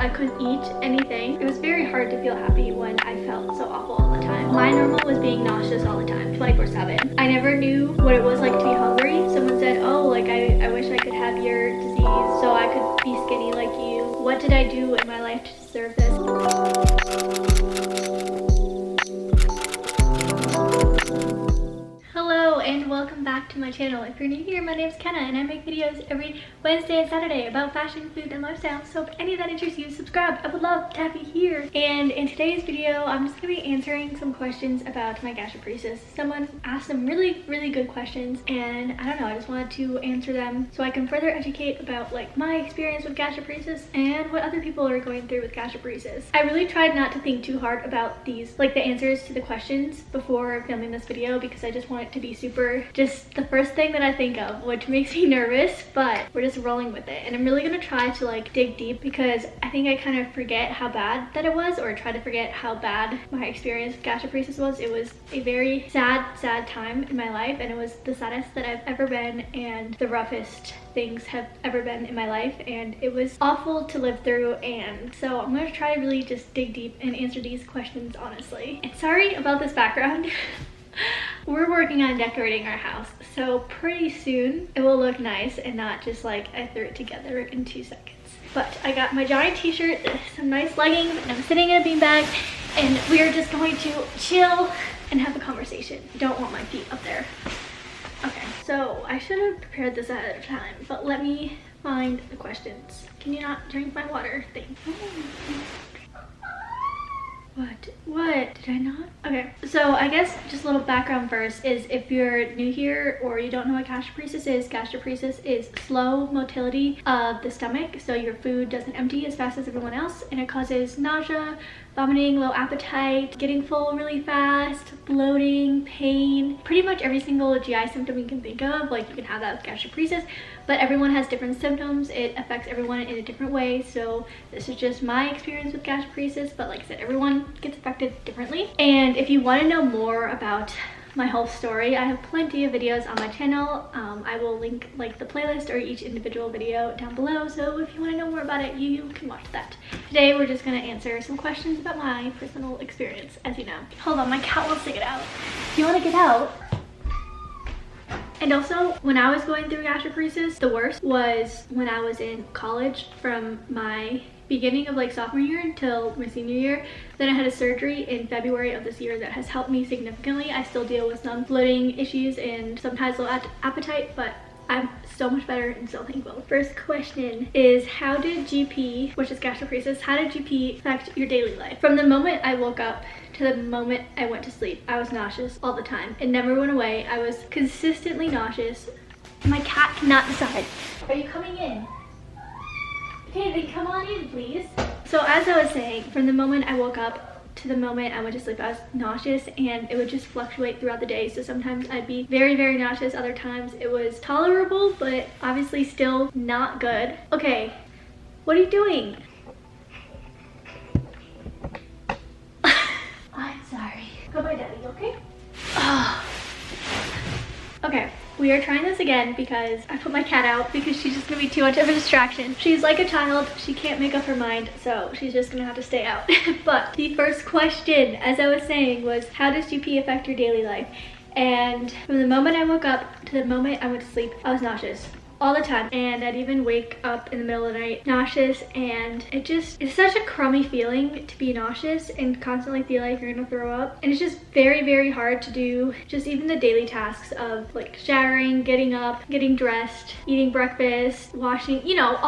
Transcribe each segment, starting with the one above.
I couldn't eat anything. It was very hard to feel happy when I felt so awful all the time. My normal was being nauseous all the time, 24/7. I never knew what it was like to be hungry. Someone said, oh, like I wish I could have your disease so I could be skinny like you. What did I do in my life to deserve this? Hello and welcome back to my channel. If you're new here, my name is Kenna and I make videos every Wednesday and Saturday about fashion, food, and lifestyle. So if any of that interests you, subscribe. I would love to have you here. And in today's video, I'm just gonna be answering some questions about my gastroparesis. Someone asked some really good questions and I don't know, I just wanted to answer them so I can further educate about like my experience with gastroparesis and what other people are going through with gastroparesis. I really tried not to think too hard about these, like the answers to the questions before filming this video because I just want it to be super just the first thing that I think of, which makes me nervous, but we're just rolling with it. And I'm really gonna try to like dig deep because I think I kind of forget how bad that it was, or try to forget how bad my experience with gastroparesis was. It was a very sad time in my life, and it was the saddest that I've ever been and the roughest things have ever been in my life, and it was awful to live through. And so I'm gonna try to really just dig deep and answer these questions honestly. And sorry about this background. We're working on decorating our house, so pretty soon it will look nice and not just like I threw it together in 2 seconds. But I got my giant t-shirt, some nice leggings, and I'm sitting in a beanbag, and we are just going to chill and have a conversation. Don't want my feet up there. Okay, so I should have prepared this ahead of time, but let me find the questions. Can you not drink my water? Thank you. What? Did I not? Okay, so I guess just a little background first is if you're new here or you don't know what gastroparesis is slow motility of the stomach. So your food doesn't empty as fast as everyone else, and it causes nausea, vomiting, low appetite, getting full really fast, bloating, pain, pretty much every single GI symptom you can think of. Like you can have that with gastroparesis, but everyone has different symptoms. It affects everyone in a different way. So this is just my experience with gastroparesis, but like I said, everyone gets affected differently. And if you want to know more about my whole story, I have plenty of videos on my channel. I will link like the playlist or each individual video down below, so if you want to know more about it, you can watch that. Today we're just going to answer some questions about my personal experience, as you know. Hold on, my cat wants to get out. Do you want to get out? And also, when I was going through gastroparesis, the worst was when I was in college, from my beginning of like sophomore year until my senior year. Then I had a surgery in February of this year that has helped me significantly. I still deal with some bloating issues and sometimes low appetite, but I'm so much better and so thankful. First question is, how did GP, which is gastroparesis, how did GP affect your daily life? From the moment I woke up to the moment I went to sleep, I was nauseous all the time. It never went away. I was consistently nauseous. My cat cannot decide. Are you coming in? Okay, then come on in, please. So as I was saying, from the moment I woke up to the moment I went to sleep, I was nauseous, and it would just fluctuate throughout the day. So sometimes I'd be very nauseous, other times it was tolerable, but obviously still not good. Okay, what are you doing? I'm sorry. Go by daddy, okay? Oh. Okay. We are trying this again because I put my cat out because she's just gonna be too much of a distraction. She's like a child, she can't make up her mind, so she's just gonna have to stay out. But the first question, as I was saying, was how does GP affect your daily life? And from the moment I woke up to the moment I went to sleep, I was nauseous all the time, and I'd even wake up in the middle of the night nauseous, and it's such a crummy feeling to be nauseous and constantly feel like you're gonna throw up. And it's just very hard to do just even the daily tasks of like showering, getting up, getting dressed, eating breakfast, washing, you know,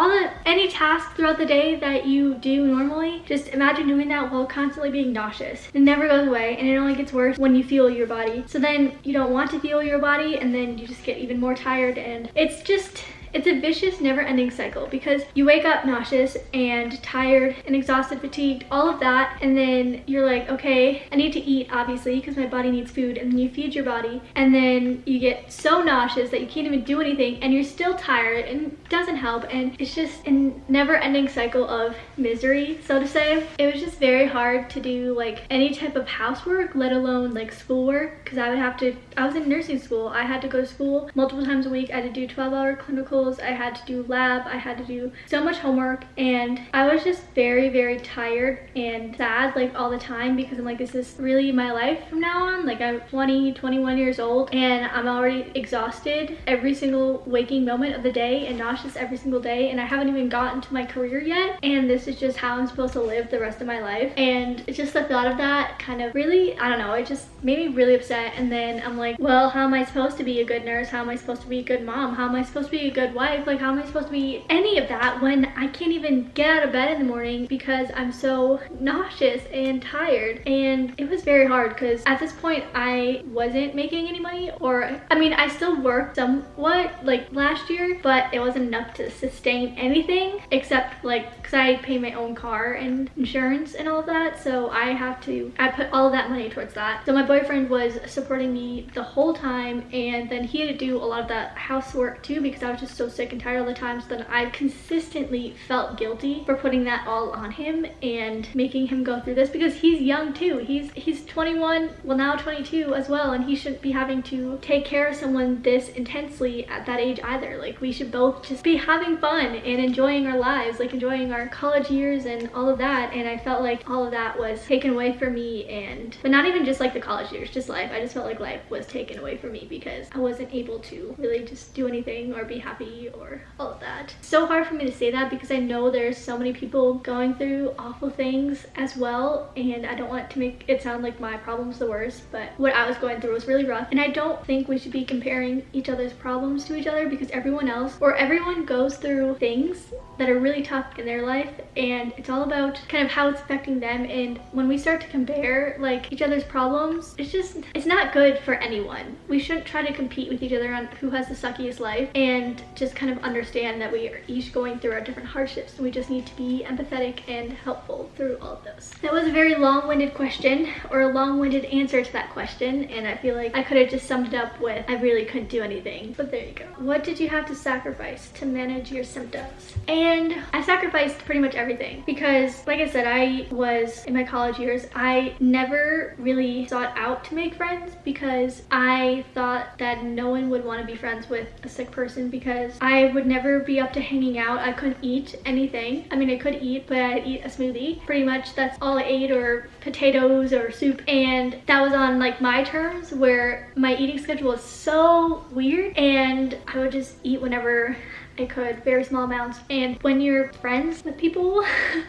any task throughout the day that you do normally. Just imagine doing that while constantly being nauseous. It never goes away, and it only gets worse when you feel your body. So then you don't want to feel your body, and then you just get even more tired, and it's a vicious, never-ending cycle because you wake up nauseous and tired and exhausted, fatigued, all of that, and then you're like, okay, I need to eat, obviously, because my body needs food, and then you feed your body, and then you get so nauseous that you can't even do anything, and you're still tired, and it doesn't help, and it's just a never-ending cycle of misery, so to say. It was just very hard to do like any type of housework, let alone like schoolwork, because I was in nursing school. I had to go to school multiple times a week. I had to do 12-hour clinical physicals, I had to do lab, I had to do so much homework, and I was just very, very tired and sad like all the time because I'm like, is this really my life from now on? Like I'm 20, 21 years old and I'm already exhausted every single waking moment of the day and nauseous every single day, and I haven't even gotten to my career yet, and this is just how I'm supposed to live the rest of my life. And it's just the thought of that kind of really, I don't know, it just made me really upset. And then I'm like, well, how am I supposed to be a good nurse? How am I supposed to be a good mom? How am I supposed to be a good wife? Like, how am I supposed to be any of that when I can't even get out of bed in the morning because I'm so nauseous and tired? And it was very hard because at this point I wasn't making any money, or I mean, I still worked somewhat like last year, but it wasn't enough to sustain anything except like, because I pay my own car and insurance and all of that, so I put all of that money towards that. So my boyfriend was supporting me the whole time, and then he had to do a lot of that housework too because I was just so sick and tired all the time. So then I consistently felt guilty for putting that all on him and making him go through this because he's young too. He's 21, well now 22 as well, and he shouldn't be having to take care of someone this intensely at that age either. Like we should both just be having fun and enjoying our lives, like enjoying our college years and all of that. And I felt like all of that was taken away from me, but not even just like the college years, just life. I just felt like life was taken away from me because I wasn't able to really just do anything or be happy or all of that. It's so hard for me to say that because I know there's so many people going through awful things as well, and I don't want to make it sound like my problem's the worst, but what I was going through was really rough. And I don't think we should be comparing each other's problems to each other because everyone goes through things that are really tough in their life, and it's all about kind of how it's affecting them. And when we start to compare like each other's problems, it's not good for anyone. We shouldn't try to compete with each other on who has the suckiest life, and just kind of understand that we are each going through our different hardships, and we just need to be empathetic and helpful through all of those. That was a very long-winded question, or a long-winded answer to that question, and I feel like I could have just summed it up with I really couldn't do anything, but there you go. What did you have to sacrifice to manage your symptoms? And I sacrificed pretty much everything because, like I said, I was in my college years, I never really sought out to make friends because I thought that no one would want to be friends with a sick person because I would never be up to hanging out. I couldn't eat anything. I mean, I could eat, but I'd eat a smoothie. Pretty much that's all I ate, or potatoes or soup, and that was on like my terms where my eating schedule was so weird, and I would just eat whenever I could, very small amounts. And when you're friends with people, I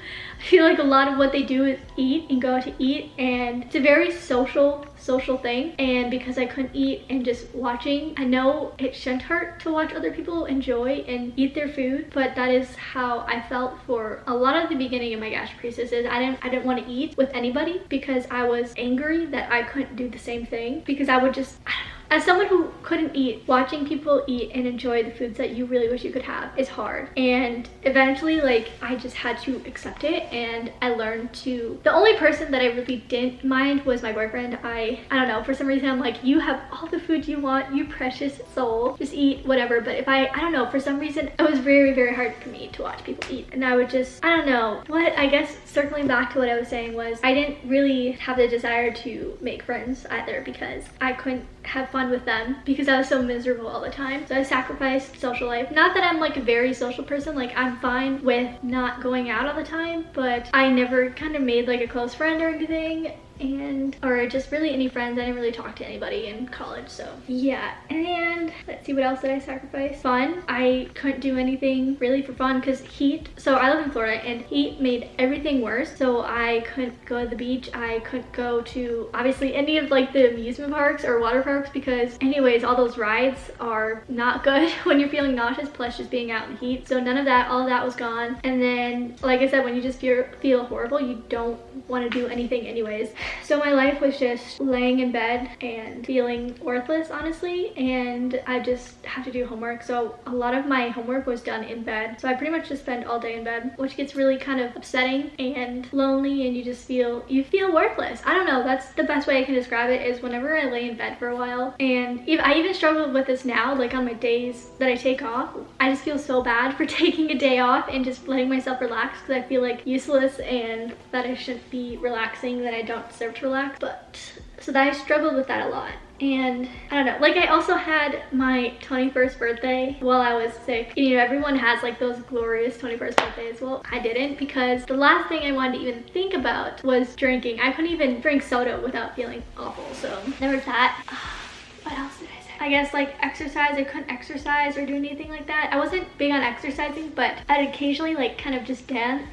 feel like a lot of what they do is eat and go out to eat, and it's a very social thing. And because I couldn't eat and just watching, I know it shouldn't hurt to watch other people enjoy and eat their food, but that is how I felt for a lot of the beginning of my gastroparesis. Is I didn't want to eat with anybody because I was angry that I couldn't do the same thing, because I would just, I don't know. As someone who couldn't eat, watching people eat and enjoy the foods that you really wish you could have is hard. And eventually, like, I just had to accept it, and I learned to, the only person that I really didn't mind was my boyfriend. I don't know, for some reason I'm like, you have all the food you want, you precious soul, just eat whatever. But if I don't know, for some reason it was very, very hard for me to watch people eat, and I would just, I don't know what, I guess circling back to what I was saying was I didn't really have the desire to make friends either because I couldn't have fun with them because I was so miserable all the time. So I sacrificed social life. Not that I'm like a very social person, like I'm fine with not going out all the time, but I never kind of made like a close friend or anything, or just really any friends. I didn't really talk to anybody in college, so yeah. And let's see, what else did I sacrifice? Fun. I couldn't do anything really for fun because heat. So I live in Florida, and heat made everything worse. So I couldn't go to the beach. I couldn't go to obviously any of like the amusement parks or water parks because anyways, all those rides are not good when you're feeling nauseous, plus just being out in the heat. So none of that, all of that was gone. And then, like I said, when you just feel horrible, you don't want to do anything anyways. So my life was just laying in bed and feeling worthless, honestly, and I just have to do homework. So a lot of my homework was done in bed. So I pretty much just spend all day in bed, which gets really kind of upsetting and lonely, and you feel worthless. I don't know, that's the best way I can describe it, is whenever I lay in bed for a while, and I even struggle with this now, like on my days that I take off, I just feel so bad for taking a day off and just letting myself relax because I feel like useless and that I shouldn't be relaxing, that I don't deserve to relax. But so that I struggled with that a lot. And I don't know, like I also had my 21st birthday while I was sick. You know, everyone has like those glorious 21st birthdays. Well, I didn't, because the last thing I wanted to even think about was drinking. I couldn't even drink soda without feeling awful, so there was that. What else did I say? I guess like exercise. I couldn't exercise or do anything like that. I wasn't big on exercising, but I'd occasionally like kind of just dance.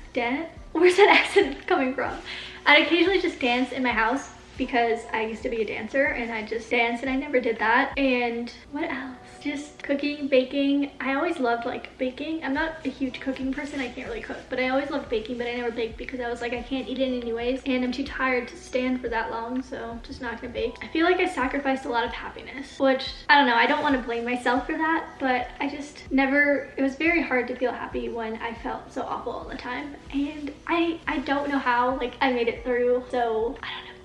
Where's that accent coming from? I'd occasionally just dance in my house because I used to be a dancer, and I just danced, and I never did that. And what else? Just cooking, baking. I always loved like baking. I'm not a huge cooking person. I can't really cook, but I always loved baking, but I never baked because I was like, I can't eat it anyways, and I'm too tired to stand for that long, so just not gonna bake. I feel like I sacrificed a lot of happiness, which I don't know, I don't want to blame myself for that, but I just never, it was very hard to feel happy when I felt so awful all the time, and I don't know how like I made it through, so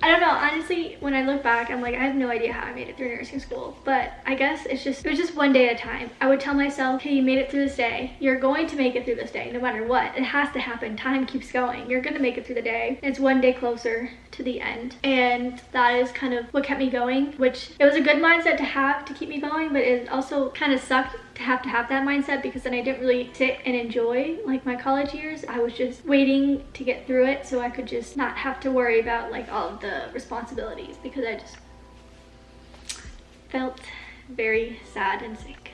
I don't know, honestly, when I look back, I'm like, I have no idea how I made it through nursing school, but I guess it was just one day at a time. I would tell myself, hey, you made it through this day. You're going to make it through this day, no matter what. It has to happen. Time keeps going. You're gonna make it through the day. It's one day closer to the end. And that is kind of what kept me going, which it was a good mindset to have to keep me going, but it also kind of sucked to have that mindset, because then I didn't really sit and enjoy like my college years. I was just waiting to get through it so I could just not have to worry about like all of the responsibilities, because I just felt very sad and sick.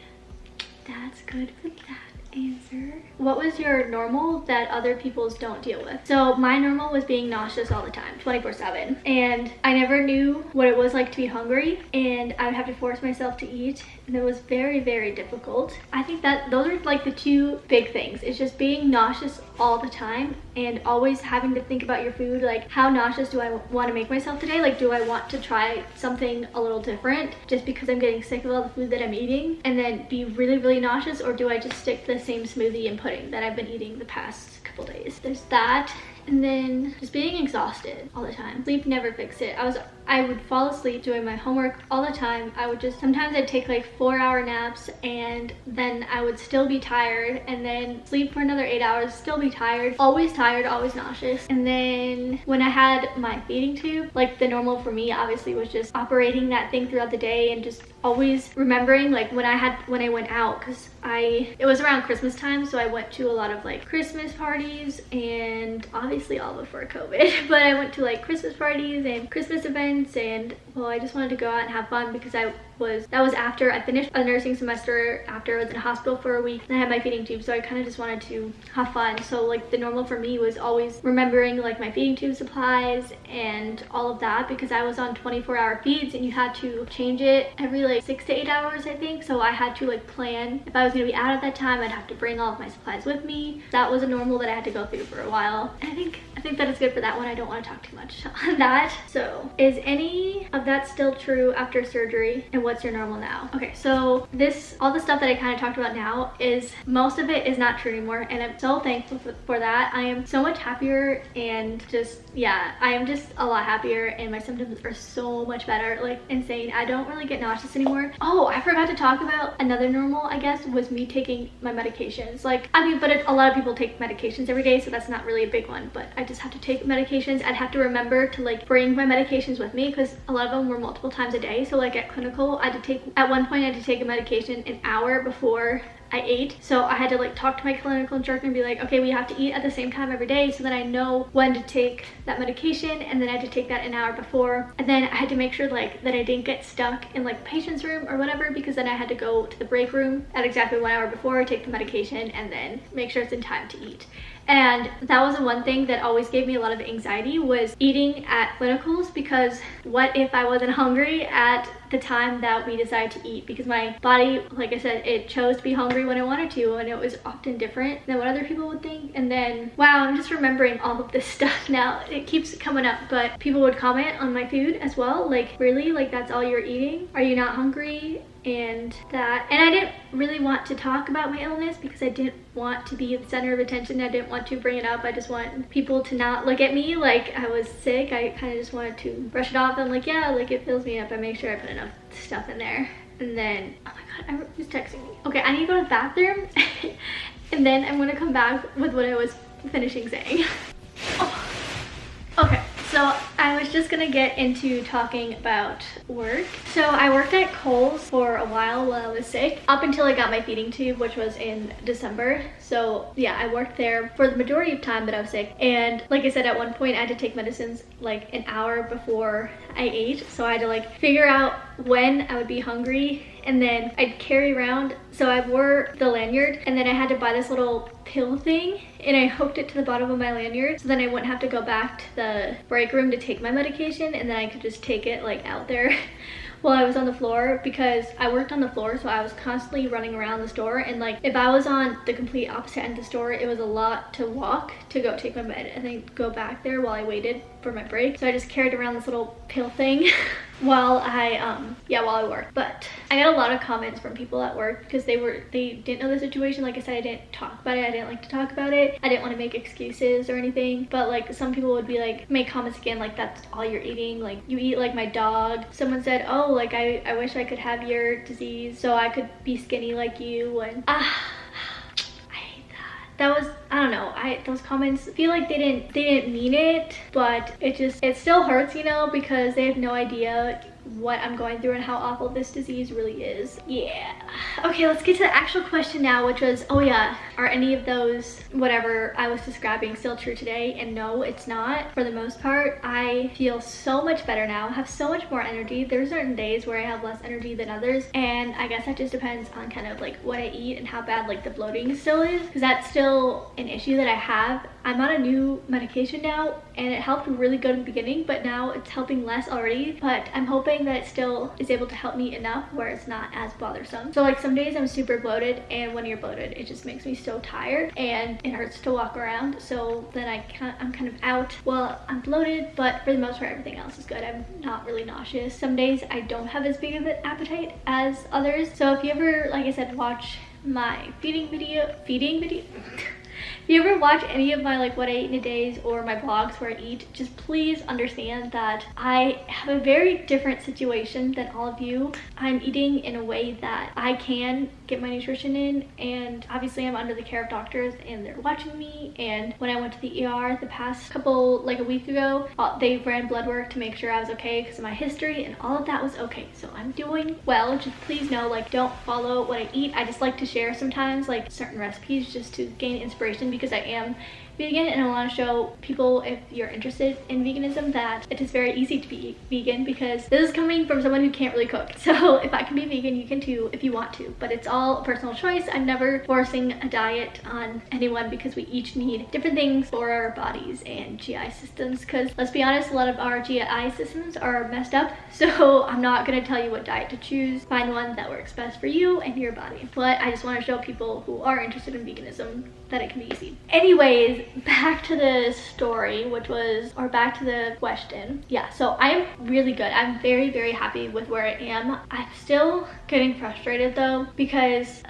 That's good for that answer. What was your normal that other people's don't deal with? So my normal was being nauseous all the time, 24/7, and I never knew what it was like to be hungry, and I would have to force myself to eat, and it was very, very difficult. I think that those are like the two big things. It's just being nauseous all the time and always having to think about your food, like how nauseous do I want to make myself today? Like, do I want to try something a little different just because I'm getting sick of all the food that I'm eating and then be really, really nauseous, or do I just stick to the same smoothie and pudding that I've been eating the past couple days? There's that. And then just being exhausted all the time. Sleep never fixed it. I would fall asleep doing my homework all the time. I would just, sometimes I'd take like 4-hour naps, and then I would still be tired, and then sleep for another 8 hours, still be tired, always nauseous. And then when I had my feeding tube, like the normal for me obviously was just operating that thing throughout the day, and just always remembering like when I went out, because it was around Christmas time, so I went to a lot of like Christmas parties, and obviously all before COVID, but I went to like Christmas parties and Christmas events, and well, I just wanted to go out and have fun, because that was after I finished a nursing semester, after I was in a hospital for a week and I had my feeding tube, so I kind of just wanted to have fun. So like the normal for me was always remembering like my feeding tube supplies and all of that, because I was on 24-hour feeds, and you had to change it every like 6 to 8 hours, I think. So I had to like plan if I was going to be out at that time, I'd have to bring all of my supplies with me. That was a normal that I had to go through for a while, and I think that is good for that one. I don't want to talk too much on that. So is any of that still true after surgery, and what's your normal now? Okay, so all the stuff that I kind of talked about now, is most of it is not true anymore, and I'm so thankful for that. I am so much happier, and just, yeah, I am just a lot happier, and my symptoms are so much better, like insane. I don't really get nauseous anymore. Oh, I forgot to talk about another normal, I guess, was me taking my medications. Like, I mean, but a lot of people take medications every day, so that's not really a big one, but I just have to take medications. I'd have to remember to like bring my medications with me, because a lot of them were multiple times a day. So like at clinical, at one point I had to take a medication an hour before I ate, so I had to like talk to my clinical instructor and be like, okay, we have to eat at the same time every day, so that I know when to take that medication, and then I had to take that an hour before, and then I had to make sure like that I didn't get stuck in like the patient's room or whatever, because then I had to go to the break room at exactly 1 hour before, take the medication, and then make sure it's in time to eat. And that was the one thing that always gave me a lot of anxiety, was eating at clinicals, because what if I wasn't hungry at the time that we decided to eat? Because my body, like I said, it chose to be hungry when I wanted to, and it was often different than what other people would think. And then, wow, I'm just remembering all of this stuff now. It keeps coming up, but people would comment on my food as well, like, really? Like, that's all you're eating? Are you not hungry? And I didn't really want to talk about my illness, because I didn't want to be the center of attention. I didn't want to bring it up. I just want people to not look at me like I was sick. I kind of just wanted to brush it off. I'm like, yeah, like it fills me up. I make sure I put enough stuff in there. And then, oh my god, who's texting me? Okay, I need to go to the bathroom and then I'm gonna come back with what I was finishing saying. Oh. Okay, so So I was just gonna get into talking about work. So I worked at Kohl's for a while I was sick, up until I got my feeding tube, which was in December. So yeah, I worked there for the majority of time that I was sick. And like I said, at one point I had to take medicines like an hour before I ate. So I had to like figure out when I would be hungry, and then I'd carry around. So I wore the lanyard, and then I had to buy this little pill thing, and I hooked it to the bottom of my lanyard, so then I wouldn't have to go back to the break room to take my medication, and then I could just take it like out there while I was on the floor, because I worked on the floor, so I was constantly running around the store. And like if I was on the complete opposite end of the store, it was a lot to walk to go take my med and then go back there while I waited for my break. So I just carried around this little pill thing while I worked. But I got a lot of comments from people at work because they didn't know the situation. Like I said, I didn't talk about it. I didn't like to talk about it. I didn't want to make excuses or anything. But like some people would be like, make comments again, like that's all you're eating, like you eat like my dog. Someone said, oh, like I wish I could have your disease so I could be skinny like you. And that was, I don't know, those comments feel like they didn't mean it, but it still hurts, you know, because they have no idea what I'm going through and how awful this disease really is. Yeah. Okay, let's get to the actual question now, which was, oh yeah, are any of those whatever I was describing still true today? And no, it's not. For the most part, I feel so much better now, have so much more energy. There's certain days where I have less energy than others, and I guess that just depends on kind of like what I eat and how bad like the bloating still is, because that's still an issue that I have. I'm on a new medication now, and it helped really good in the beginning, but now it's helping less already. But I'm hoping that it still is able to help me enough where it's not as bothersome. So like some days I'm super bloated, and when you're bloated, it just makes me so tired and it hurts to walk around. So then I'm kind of out while I'm bloated, but for the most part, everything else is good. I'm not really nauseous. Some days I don't have as big of an appetite as others. So if you ever, like I said, watch my feeding video, if you ever watch any of my like what I eat in a days or my vlogs where I eat, just please understand that I have a very different situation than all of you. I'm eating in a way that I can get my nutrition in, and obviously I'm under the care of doctors and they're watching me. And when I went to the ER the past couple, like a week ago, they ran blood work to make sure I was okay because of my history, and all of that was okay. So I'm doing well. Just please know, like, don't follow what I eat. I just like to share sometimes like certain recipes just to gain inspiration, because I am vegan and I want to show people, if you're interested in veganism, that it is very easy to be vegan, because this is coming from someone who can't really cook. So if I can be vegan, you can too if you want to, but it's all a personal choice. I'm never forcing a diet on anyone, because we each need different things for our bodies and GI systems, because let's be honest, a lot of our GI systems are messed up. So I'm not going to tell you what diet to choose. Find one that works best for you and your body. But I just want to show people who are interested in veganism that it can be easy. Anyways, back to the story, or back to the question. Yeah, so I'm really good. I'm very, very happy with where I am. I'm still getting frustrated though, because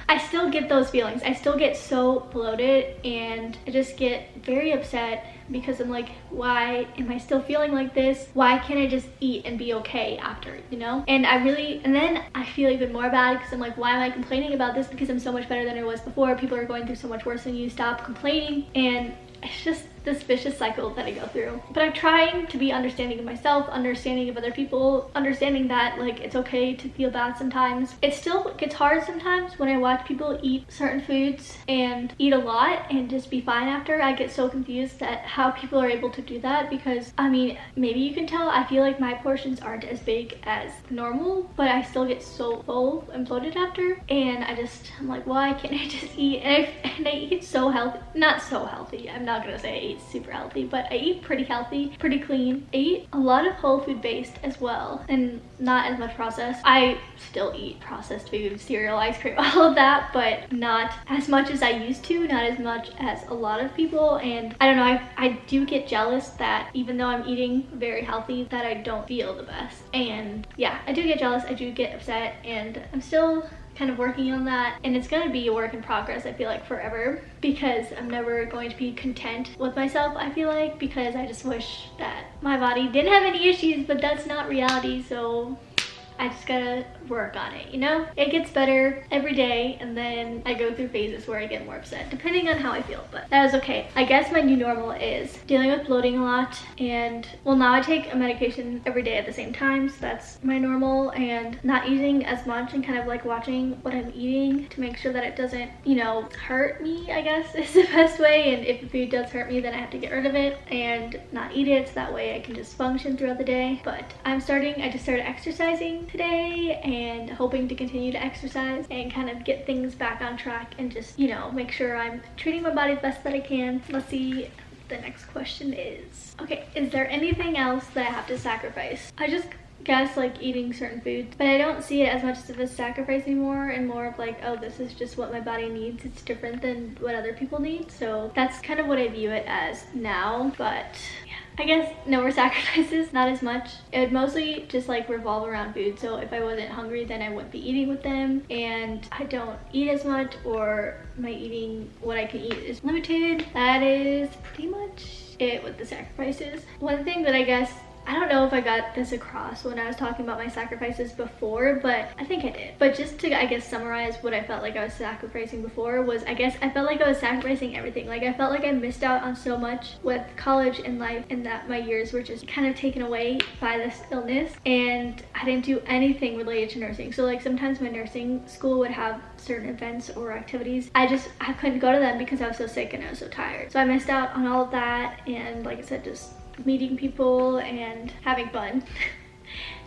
I still get those feelings. I still get so bloated, and I just get very upset because I'm like, why am I still feeling like this? Why can't I just eat and be okay after, you know? And then I feel even more bad because I'm like, why am I complaining about this? Because I'm so much better than I was before. People are going through so much worse than you. Stop complaining. And it's just this vicious cycle that I go through. But I'm trying to be understanding of myself, understanding of other people, understanding that like it's okay to feel bad sometimes. It still gets hard sometimes when I watch people eat certain foods and eat a lot and just be fine after. I get so confused at how people are able to do that, because I mean, maybe you can tell I feel like my portions aren't as big as normal, but I still get so full and bloated after. And I'm like, why can't I just eat? And I eat so healthy. Not so healthy. I'm not gonna say I eat super healthy, but I eat pretty healthy, pretty clean. I eat a lot of whole food based as well, and not as much processed. I still eat processed food, cereal, ice cream, all of that, but not as much as I used to, not as much as a lot of people. And I don't know, I do get jealous that even though I'm eating very healthy, that I don't feel the best. And yeah, I do get jealous, I do get upset, and I'm still kind of working on that, and it's gonna be a work in progress, I feel like, forever, because I'm never going to be content with myself, I feel like, because I just wish that my body didn't have any issues, but that's not reality. So I just gotta work on it, you know? It gets better every day, and then I go through phases where I get more upset, depending on how I feel, but that is okay. I guess my new normal is dealing with bloating a lot, and well, now I take a medication every day at the same time, so that's my normal, and not eating as much and kind of like watching what I'm eating to make sure that it doesn't, you know, hurt me, I guess is the best way. And if the food does hurt me, then I have to get rid of it and not eat it, so that way I can just function throughout the day. But I just started exercising today and hoping to continue to exercise and kind of get things back on track and just, you know, make sure I'm treating my body the best that I can. Let's see. The next question is, okay, is there anything else that I have to sacrifice? I just guess like eating certain foods, but I don't see it as much of a sacrifice anymore, and more of like, oh, this is just what my body needs. It's different than what other people need, so that's kind of what I view it as now. But yeah, I guess no more sacrifices, not as much. It would mostly just like revolve around food, so if I wasn't hungry, then I wouldn't be eating with them, and I don't eat as much, or my eating, what I can eat is limited. That is pretty much it with the sacrifices. One thing that I guess, I don't know if I got this across when I was talking about my sacrifices before, but I think I did. But just to, I guess, summarize what I felt like I was sacrificing before was, I guess I felt like I was sacrificing everything. Like I felt like I missed out on so much with college and life, and that my years were just kind of taken away by this illness, and I didn't do anything related to nursing. So like sometimes my nursing school would have certain events or activities. I couldn't go to them because I was so sick and I was so tired. So I missed out on all of that, and like I said, just meeting people and having fun.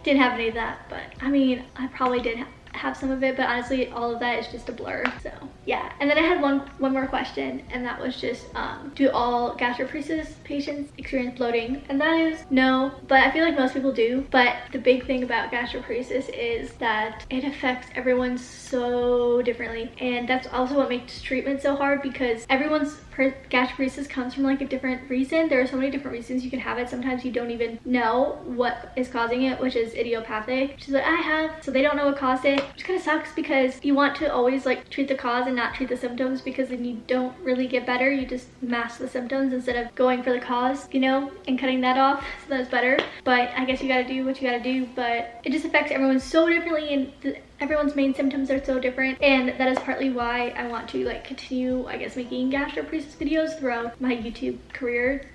Didn't have any of that, but I mean, I probably did have some of it, but honestly all of that is just a blur. So yeah. And then I had one more question, and that was just do all gastroparesis patients experience bloating? And that is no, but I feel like most people do. But the big thing about gastroparesis is that it affects everyone so differently, and that's also what makes treatment so hard, because everyone's gastroparesis comes from like a different reason. There are so many different reasons you can have it. Sometimes you don't even know what is causing it, which is idiopathic, which is what I have. So they don't know what caused it, which kind of sucks, because you want to always like treat the cause and not treat the symptoms, because then you don't really get better. You just mask the symptoms instead of going for the cause, you know, and cutting that off, so that's better. But I guess you gotta do what you gotta do, but it just affects everyone so differently, and everyone's main symptoms are so different, and that is partly why I want to like continue, I guess, making gastroparesis videos throughout my YouTube career,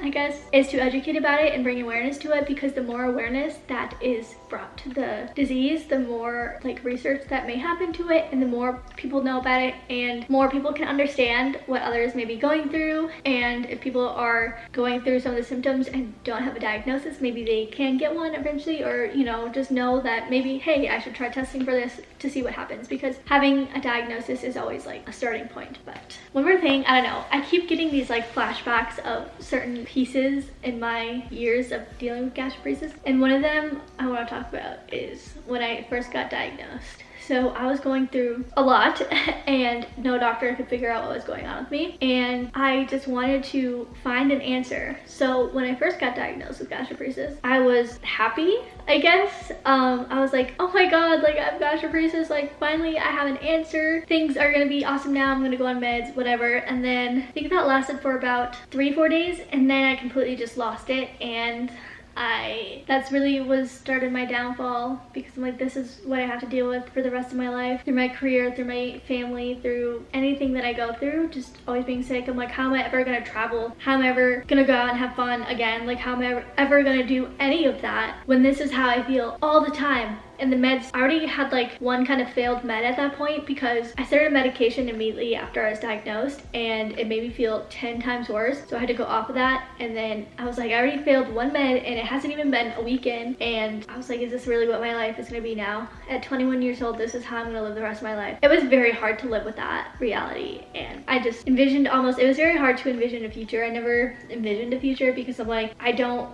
I guess, is to educate about it and bring awareness to it, because the more awareness that is brought to the disease, the more like research that may happen to it, and the more people know about it, and more people can understand what others may be going through. And if people are going through some of the symptoms and don't have a diagnosis, maybe they can get one eventually, or you know, just know that maybe, hey, I should try testing for this to see what happens, because having a diagnosis is always like a starting point. But one more thing, I don't know, I keep getting these like flashbacks of certain pieces in my years of dealing with gastroparesis, and one of them I want to talk about is when I first got diagnosed. So I was going through a lot, and no doctor could figure out what was going on with me, and I just wanted to find an answer. So when I first got diagnosed with gastroparesis, I was happy, I guess. I was like, oh my god, like I have gastroparesis, like finally I have an answer. Things are gonna be awesome now, I'm gonna go on meds, whatever. And then I think that lasted for about 3-4 days, and then I completely just lost it, and that's really was started my downfall, because I'm like, this is what I have to deal with for the rest of my life, through my career, through my family, through anything that I go through, just always being sick. I'm like, how am I ever gonna travel? How am I ever gonna go out and have fun again? Like, how am I ever gonna do any of that when this is how I feel all the time? And the meds, I already had like one kind of failed med at that point, because I started medication immediately after I was diagnosed, and it made me feel 10 times worse. So I had to go off of that, and then I was like, I already failed one med, and it hasn't even been a weekend. And I was like, is this really what my life is gonna be now? At 21 years old, this is how I'm gonna live the rest of my life. It was very hard to live with that reality, and I just envisioned it was very hard to envision a future. I never envisioned a future, because I'm like, I don't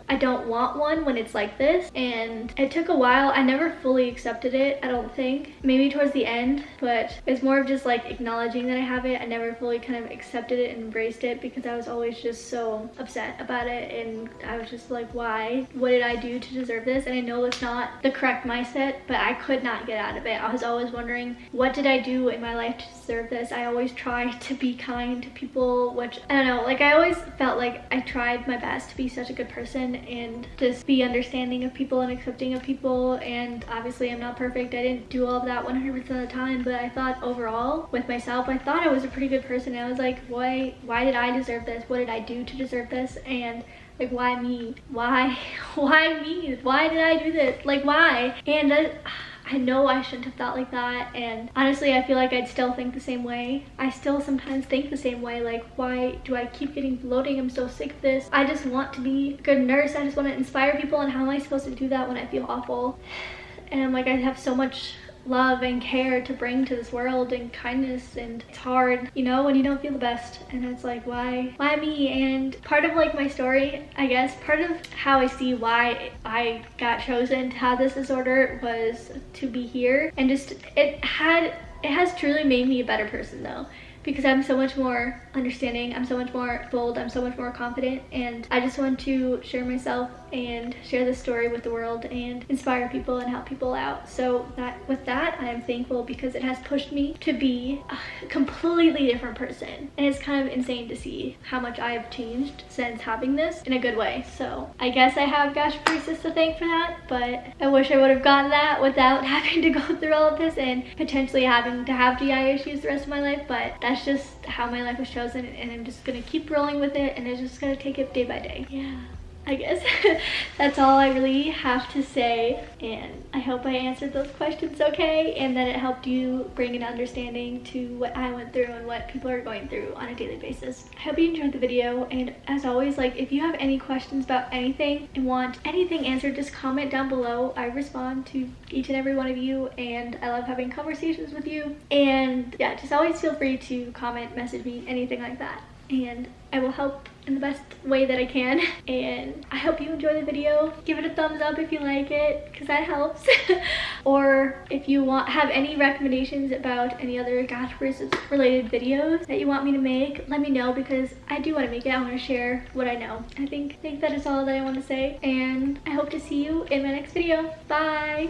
want one when it's like this. And it took a while. I never fully accepted it, I don't think. Maybe towards the end, but it's more of just like acknowledging that I have it. I never fully kind of accepted it and embraced it, because I was always just so upset about it, and I was just like, why? What did I do to deserve this? And I know it's not the correct mindset, but I could not get out of it. I was always wondering, what did I do in my life to deserve this? I always tried to be kind to people, which I don't know, like I always felt like I tried my best to be such a good person and just be understanding of people and accepting of people, and obviously obviously I'm not perfect. I didn't do all of that 100% of the time, but I thought overall with myself, I thought I was a pretty good person. I was like, why did I deserve this? What did I do to deserve this? And like, why me? Why me? Why did I do this? Like, why? And I know I shouldn't have thought like that, and honestly I feel like I'd still think the same way. I still sometimes think the same way, like, why do I keep getting bloating? I'm so sick of this. I just want to be a good nurse. I just want to inspire people, and how am I supposed to do that when I feel awful? And I'm like, I have so much love and care to bring to this world, and kindness, and it's hard, you know, when you don't feel the best, and it's like, why me? And part of like my story, I guess, part of how I see why I got chosen to have this disorder was to be here, and just it has truly made me a better person though, because I'm so much more understanding, I'm so much more bold, I'm so much more confident, and I just want to share myself and share this story with the world and inspire people and help people out. So with that I am thankful, because it has pushed me to be a completely different person, and it's kind of insane to see how much I've changed since having this in a good way. So I guess I have gastroparesis to thank for that, but I wish I would have gotten that without having to go through all of this and potentially having to have GI issues the rest of my life. But that's just how my life was chosen, and I'm just gonna keep rolling with it, and I'm just gonna take it day by day. Yeah, I guess that's all I really have to say, and I hope I answered those questions okay, and that it helped you bring an understanding to what I went through and what people are going through on a daily basis. I hope you enjoyed the video, and as always, like, if you have any questions about anything and want anything answered, just comment down below. I respond to each and every one of you, and I love having conversations with you. And yeah, just always feel free to comment, message me, anything like that, and I will help in the best way that I can. And I hope you enjoy the video. Give it a thumbs up if you like it, because that helps. Or if you have any recommendations about any other gastroparesis related videos that you want me to make, let me know, because I do want to make it. I want to share what I know. I think that is all that I want to say, and I hope to see you in my next video. Bye.